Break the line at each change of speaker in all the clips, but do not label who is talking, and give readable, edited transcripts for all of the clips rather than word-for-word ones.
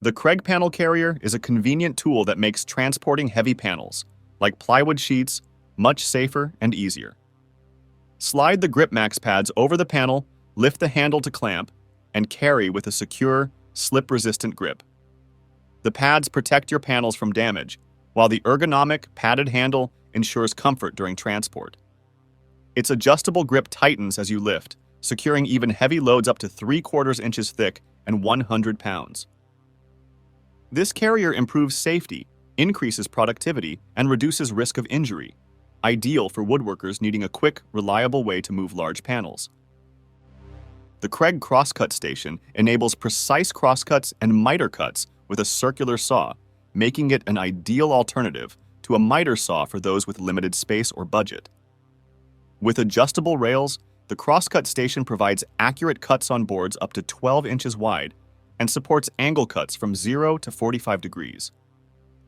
The Craig Panel Carrier is a convenient tool that makes transporting heavy panels, like plywood sheets, much safer and easier. Slide the GripMax pads over the panel, lift the handle to clamp, and carry with a secure, slip-resistant grip. The pads protect your panels from damage, while the ergonomic, padded handle ensures comfort during transport. Its adjustable grip tightens as you lift, securing even heavy loads up to 3/4 inches thick and 100 pounds. This carrier improves safety, increases productivity, and reduces risk of injury, ideal for woodworkers needing a quick, reliable way to move large panels. The Craig Crosscut Station enables precise crosscuts and miter cuts with a circular saw, making it an ideal alternative to a miter saw for those with limited space or budget. With adjustable rails, the Crosscut Station provides accurate cuts on boards up to 12 inches wide and supports angle cuts from 0 to 45 degrees.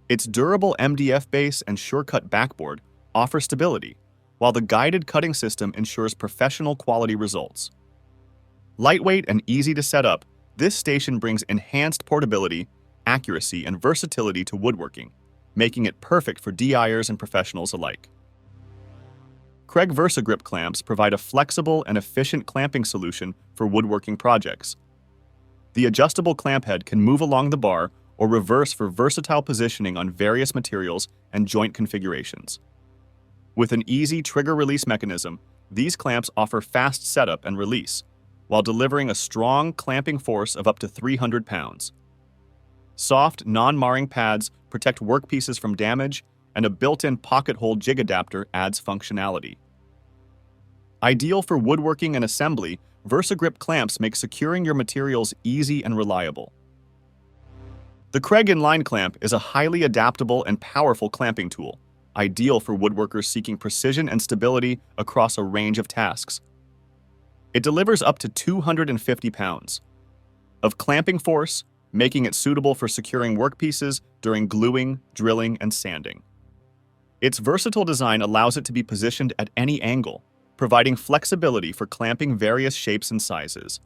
Its durable MDF base and SureCut backboard offer stability, while the guided cutting system ensures professional quality results. Lightweight and easy to set up, this station brings enhanced portability, accuracy, and versatility to woodworking, making it perfect for DIYers and professionals alike. Craig VersaGrip clamps provide a flexible and efficient clamping solution for woodworking projects. The adjustable clamp head can move along the bar or reverse for versatile positioning on various materials and joint configurations. With an easy trigger release mechanism, these clamps offer fast setup and release, while delivering a strong clamping force of up to 300 pounds. Soft, non-marring pads protect workpieces from damage, and a built-in pocket hole jig adapter adds functionality. Ideal for woodworking and assembly, VersaGrip clamps make securing your materials easy and reliable. The Craig Inline Clamp is a highly adaptable and powerful clamping tool, ideal for woodworkers seeking precision and stability across a range of tasks. It delivers up to 250 pounds of clamping force, making it suitable for securing workpieces during gluing, drilling, and sanding. Its versatile design allows it to be positioned at any angle, providing flexibility for clamping various shapes and sizes.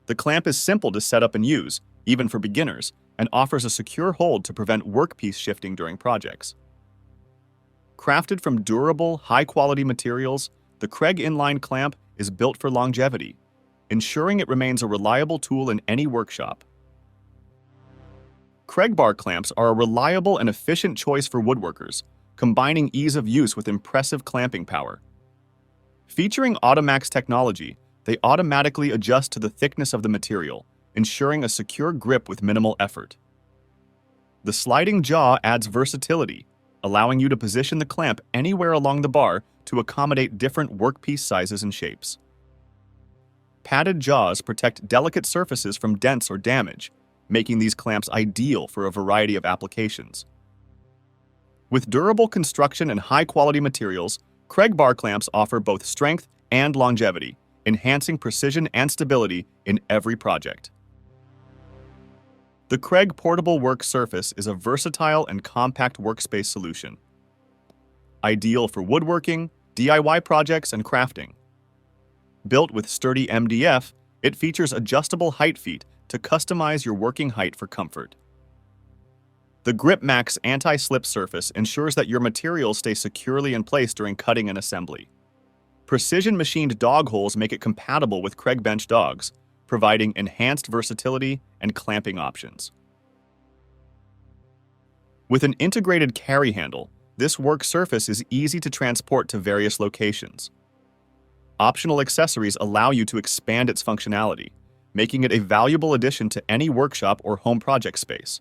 The clamp is simple to set up and use, even for beginners, and offers a secure hold to prevent workpiece shifting during projects. Crafted from durable, high-quality materials, the Craig Inline Clamp is built for longevity, ensuring it remains a reliable tool in any workshop. Craig Bar clamps are a reliable and efficient choice for woodworkers, combining ease of use with impressive clamping power. Featuring Automax technology, they automatically adjust to the thickness of the material, ensuring a secure grip with minimal effort. The sliding jaw adds versatility, allowing you to position the clamp anywhere along the bar to accommodate different workpiece sizes and shapes. Padded jaws protect delicate surfaces from dents or damage, making these clamps ideal for a variety of applications. With durable construction and high-quality materials, Craig Bar clamps offer both strength and longevity, enhancing precision and stability in every project. The Craig Portable Work Surface is a versatile and compact workspace solution, ideal for woodworking, DIY projects, and crafting. Built with sturdy MDF, it features adjustable height feet to customize your working height for comfort. The GripMax anti-slip surface ensures that your materials stay securely in place during cutting and assembly. Precision-machined dog holes make it compatible with Craig Bench dogs, providing enhanced versatility and clamping options. With an integrated carry handle, this work surface is easy to transport to various locations. Optional accessories allow you to expand its functionality, making it a valuable addition to any workshop or home project space.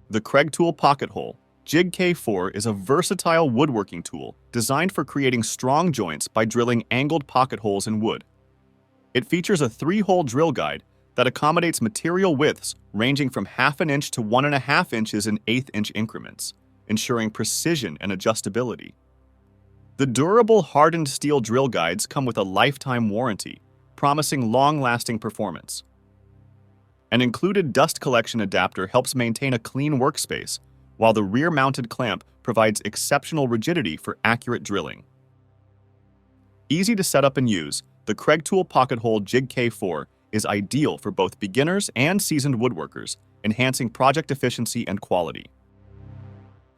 The Craig Tool Pocket Hole Jig K4 is a versatile woodworking tool designed for creating strong joints by drilling angled pocket holes in wood. It features a 3-hole drill guide that accommodates material widths ranging from 1/2 inch to 1.5 inches in 1/8 inch increments, ensuring precision and adjustability. The durable hardened steel drill guides come with a lifetime warranty, promising long-lasting performance. An included dust collection adapter helps maintain a clean workspace, while the rear-mounted clamp provides exceptional rigidity for accurate drilling. Easy to set up and use, the Craig Tool Pocket Hole Jig K4 is ideal for both beginners and seasoned woodworkers, enhancing project efficiency and quality.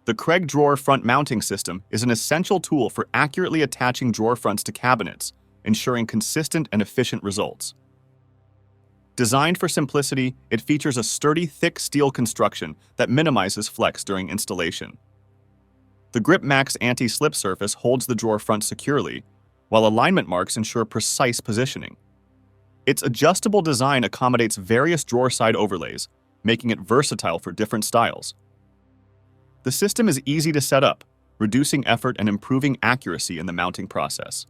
The Craig Drawer Front Mounting System is an essential tool for accurately attaching drawer fronts to cabinets, ensuring consistent and efficient results. Designed for simplicity, it features a sturdy, thick steel construction that minimizes flex during installation. The GripMax anti-slip surface holds the drawer front securely, while alignment marks ensure precise positioning. Its adjustable design accommodates various drawer side overlays, making it versatile for different styles. The system is easy to set up, reducing effort and improving accuracy in the mounting process.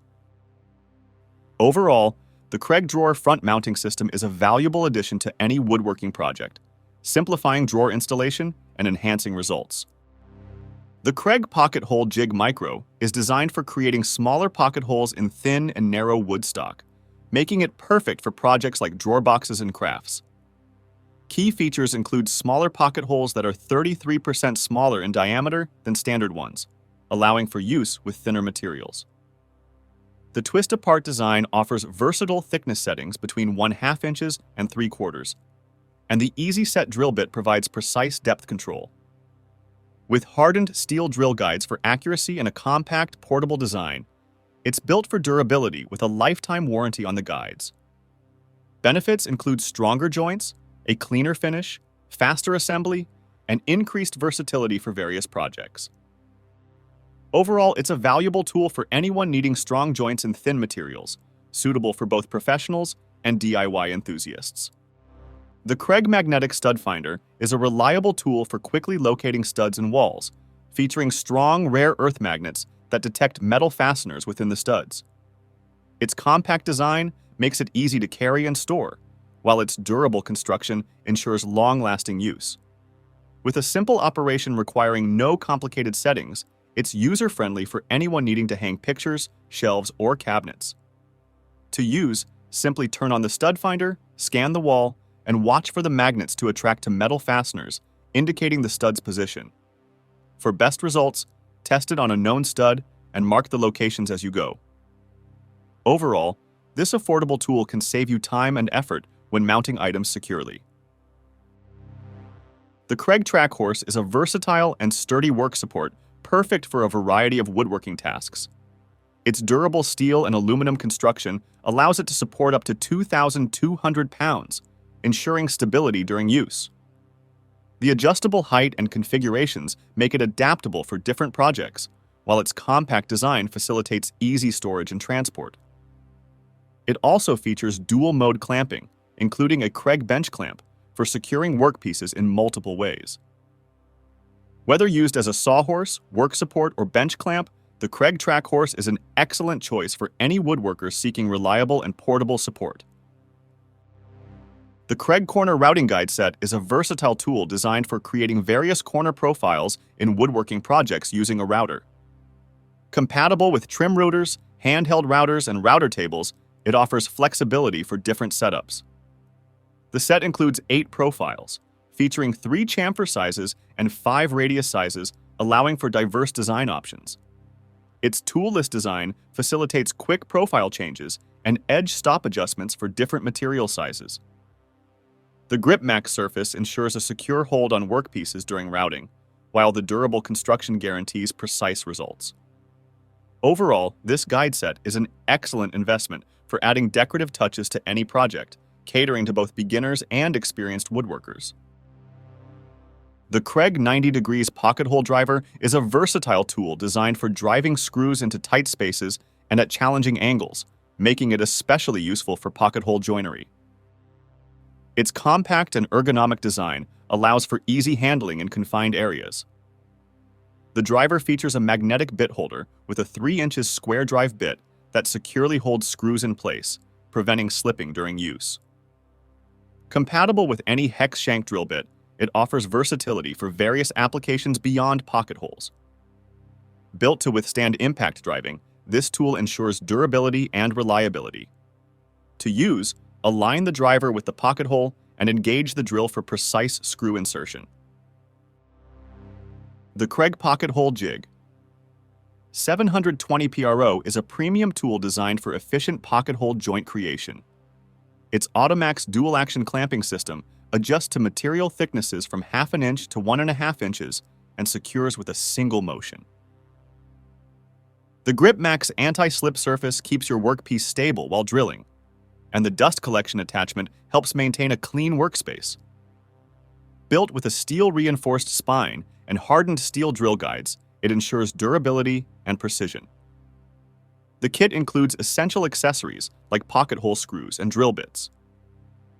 Overall, the Craig Drawer Front Mounting System is a valuable addition to any woodworking project, simplifying drawer installation and enhancing results. The Craig Pocket Hole Jig Micro is designed for creating smaller pocket holes in thin and narrow wood stock, making it perfect for projects like drawer boxes and crafts. Key features include smaller pocket holes that are 33% smaller in diameter than standard ones, allowing for use with thinner materials. The twist-apart design offers versatile thickness settings between 1/2 inches and 3/4, and the easy-set drill bit provides precise depth control. With hardened steel drill guides for accuracy and a compact, portable design, it's built for durability with a lifetime warranty on the guides. Benefits include stronger joints, a cleaner finish, faster assembly, and increased versatility for various projects. Overall, it's a valuable tool for anyone needing strong joints and thin materials, suitable for both professionals and DIY enthusiasts. The Craig Magnetic Stud Finder is a reliable tool for quickly locating studs in walls, featuring strong, rare earth magnets that detect metal fasteners within the studs. Its compact design makes it easy to carry and store, while its durable construction ensures long-lasting use. With a simple operation requiring no complicated settings, it's user-friendly for anyone needing to hang pictures, shelves, or cabinets. To use, simply turn on the stud finder, scan the wall, and watch for the magnets to attract to metal fasteners, indicating the stud's position. For best results, test it on a known stud and mark the locations as you go. Overall, this affordable tool can save you time and effort when mounting items securely. The Craig Trackhorse is a versatile and sturdy work support perfect for a variety of woodworking tasks. Its durable steel and aluminum construction allows it to support up to 2,200 pounds, ensuring stability during use. The adjustable height and configurations make it adaptable for different projects, while its compact design facilitates easy storage and transport. It also features dual-mode clamping, including a Craig bench clamp for securing workpieces in multiple ways. Whether used as a sawhorse, work support, or bench clamp, the Craig Trackhorse is an excellent choice for any woodworker seeking reliable and portable support. The Craig Corner Routing Guide Set is a versatile tool designed for creating various corner profiles in woodworking projects using a router. Compatible with trim routers, handheld routers, and router tables, it offers flexibility for different setups. The set includes 8 profiles, featuring 3 chamfer sizes and 5 radius sizes, allowing for diverse design options. Its toolless design facilitates quick profile changes and edge stop adjustments for different material sizes. The GripMax surface ensures a secure hold on workpieces during routing, while the durable construction guarantees precise results. Overall, this guide set is an excellent investment for adding decorative touches to any project, catering to both beginners and experienced woodworkers. The Craig 90 Degrees Pocket Hole Driver is a versatile tool designed for driving screws into tight spaces and at challenging angles, making it especially useful for pocket hole joinery. Its compact and ergonomic design allows for easy handling in confined areas. The driver features a magnetic bit holder with a 3" square drive bit that securely holds screws in place, preventing slipping during use. Compatible with any hex shank drill bit, it offers versatility for various applications beyond pocket holes. Built to withstand impact driving, this tool ensures durability and reliability. To use, align the driver with the pocket hole and engage the drill for precise screw insertion. The Craig Pocket Hole Jig 720 PRO is a premium tool designed for efficient pocket hole joint creation. Its Automax dual-action clamping system adjusts to material thicknesses from 1/2 inch to 1.5 inches and secures with a single motion. The GripMax anti-slip surface keeps your workpiece stable while drilling, and the dust collection attachment helps maintain a clean workspace. Built with a steel-reinforced spine and hardened steel drill guides, it ensures durability and precision. The kit includes essential accessories like pocket hole screws and drill bits.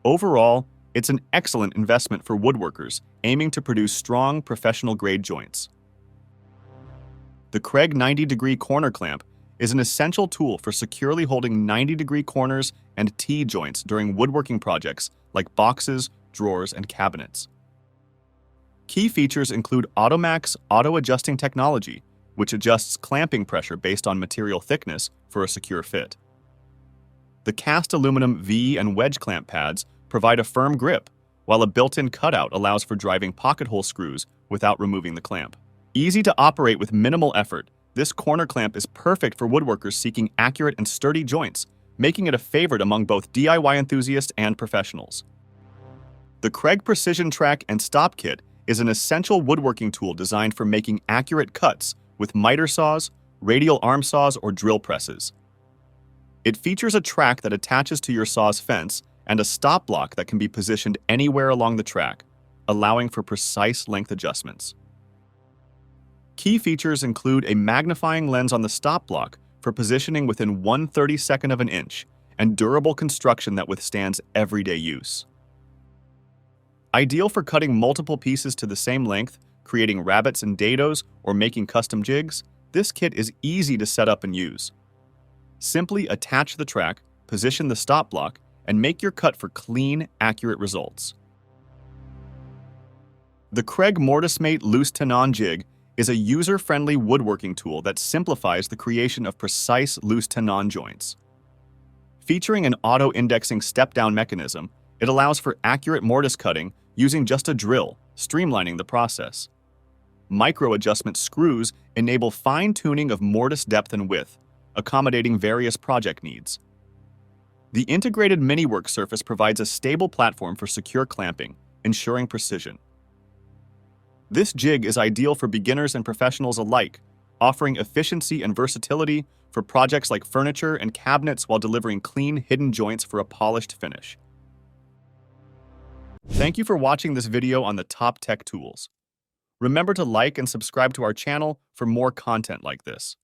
Overall, it's an excellent investment for woodworkers aiming to produce strong, professional-grade joints. The Kreg 90-degree corner clamp is an essential tool for securely holding 90-degree corners and T-joints during woodworking projects like boxes, drawers, and cabinets. Key features include Automax auto-adjusting technology, which adjusts clamping pressure based on material thickness for a secure fit. The cast aluminum V and wedge clamp pads provide a firm grip, while a built-in cutout allows for driving pocket hole screws without removing the clamp. Easy to operate with minimal effort, this corner clamp is perfect for woodworkers seeking accurate and sturdy joints, making it a favorite among both DIY enthusiasts and professionals. The Kreg Precision Track and Stop Kit is an essential woodworking tool designed for making accurate cuts with miter saws, radial arm saws, or drill presses. It features a track that attaches to your saw's fence and a stop block that can be positioned anywhere along the track, allowing for precise length adjustments. Key features include a magnifying lens on the stop block for positioning within 1/32 of an inch and durable construction that withstands everyday use. Ideal for cutting multiple pieces to the same length, creating rabbets and dados, or making custom jigs, this kit is easy to set up and use. Simply attach the track, position the stop block, and make your cut for clean, accurate results. The Kreg Mortisemate Loose Tenon Jig is a user-friendly woodworking tool that simplifies the creation of precise loose tenon joints. Featuring an auto-indexing step-down mechanism, it allows for accurate mortise cutting using just a drill, streamlining the process. Micro-adjustment screws enable fine-tuning of mortise depth and width, accommodating various project needs. The integrated mini-work surface provides a stable platform for secure clamping, ensuring precision. This jig is ideal for beginners and professionals alike, offering efficiency and versatility for projects like furniture and cabinets while delivering clean, hidden joints for a polished finish. Thank you for watching this video on the top tech tools. Remember to like and subscribe to our channel for more content like this.